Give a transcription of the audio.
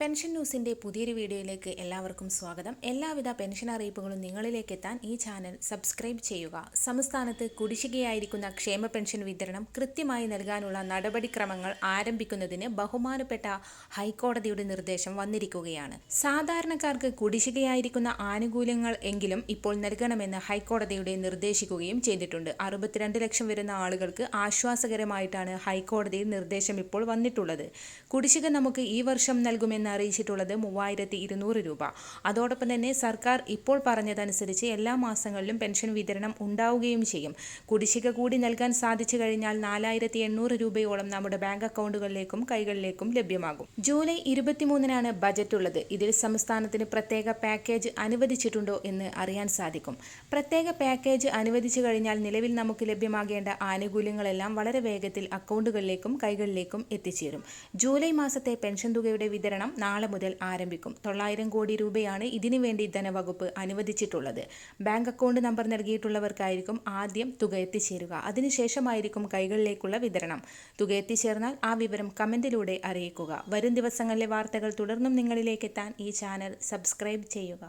Pension ന്യൂസിൻ്റെ പുതിയൊരു വീഡിയോയിലേക്ക് എല്ലാവർക്കും സ്വാഗതം. എല്ലാവിധ പെൻഷൻ അറിയിപ്പുകളും നിങ്ങളിലേക്ക് എത്താൻ ഈ ചാനൽ സബ്സ്ക്രൈബ് ചെയ്യുക. സംസ്ഥാനത്ത് കുടിശ്ശികയായിരിക്കുന്ന ക്ഷേമ പെൻഷൻ വിതരണം കൃത്യമായി നൽകാനുള്ള നടപടിക്രമങ്ങൾ ആരംഭിക്കുന്നതിന് ബഹുമാനപ്പെട്ട ഹൈക്കോടതിയുടെ നിർദ്ദേശം വന്നിരിക്കുകയാണ്. സാധാരണക്കാർക്ക് കുടിശ്ശികയായിരിക്കുന്ന ആനുകൂല്യങ്ങൾ എങ്കിലും ഇപ്പോൾ നൽകണമെന്ന് ഹൈക്കോടതിയുടെ നിർദ്ദേശിക്കുകയും ചെയ്തിട്ടുണ്ട്. 62 ലക്ഷം വരുന്ന ആളുകൾക്ക് ആശ്വാസകരമായിട്ടാണ് ഹൈക്കോടതിയിൽ നിർദ്ദേശം ഇപ്പോൾ വന്നിട്ടുള്ളത്. കുടിശ്ശിക നമുക്ക് ഈ വർഷം നൽകുമെന്ന് അറിയിച്ചിട്ടുള്ളത് 3200 രൂപ. അതോടൊപ്പം തന്നെ സർക്കാർ ഇപ്പോൾ പറഞ്ഞതനുസരിച്ച് എല്ലാ മാസങ്ങളിലും പെൻഷൻ വിതരണം ഉണ്ടാവുകയും ചെയ്യും. കുടിശ്ശിക കൂടി നൽകാൻ സാധിച്ചു കഴിഞ്ഞാൽ 4800 രൂപയോളം നമ്മുടെ ബാങ്ക് അക്കൗണ്ടുകളിലേക്കും കൈകളിലേക്കും ലഭ്യമാകും. ജൂലൈ 23-നാണ് ബജറ്റ് ഉള്ളത്. ഇതിൽ സംസ്ഥാനത്തിന് പ്രത്യേക പാക്കേജ് അനുവദിച്ചിട്ടുണ്ടോ എന്ന് അറിയാൻ സാധിക്കും. പ്രത്യേക പാക്കേജ് അനുവദിച്ചു കഴിഞ്ഞാൽ നിലവിൽ നമുക്ക് ലഭ്യമാകേണ്ട ആനുകൂല്യങ്ങളെല്ലാം വളരെ വേഗത്തിൽ അക്കൗണ്ടുകളിലേക്കും കൈകളിലേക്കും എത്തിച്ചേരും. ജൂലൈ മാസത്തെ പെൻഷൻ തുകയുടെ വിതരണം നാളെ മുതൽ ആരംഭിക്കും. 900 കോടി രൂപയാണ് ഇതിനു വേണ്ടി ധനവകുപ്പ് അനുവദിച്ചിട്ടുള്ളത്. ബാങ്ക് അക്കൗണ്ട് നമ്പർ നൽകിയിട്ടുള്ളവർക്കായിരിക്കും ആദ്യം തുക എത്തിച്ചേരുക. അതിനുശേഷമായിരിക്കും കൈകളിലേക്കുള്ള വിതരണം. തുക എത്തിച്ചേർന്നാൽ ആ വിവരം കമന്റിലൂടെ അറിയിക്കുക. വരും ദിവസങ്ങളിലെ വാർത്തകൾ തുടർന്നും നിങ്ങളിലേക്ക് എത്താൻ ഈ ചാനൽ സബ്സ്ക്രൈബ് ചെയ്യുക.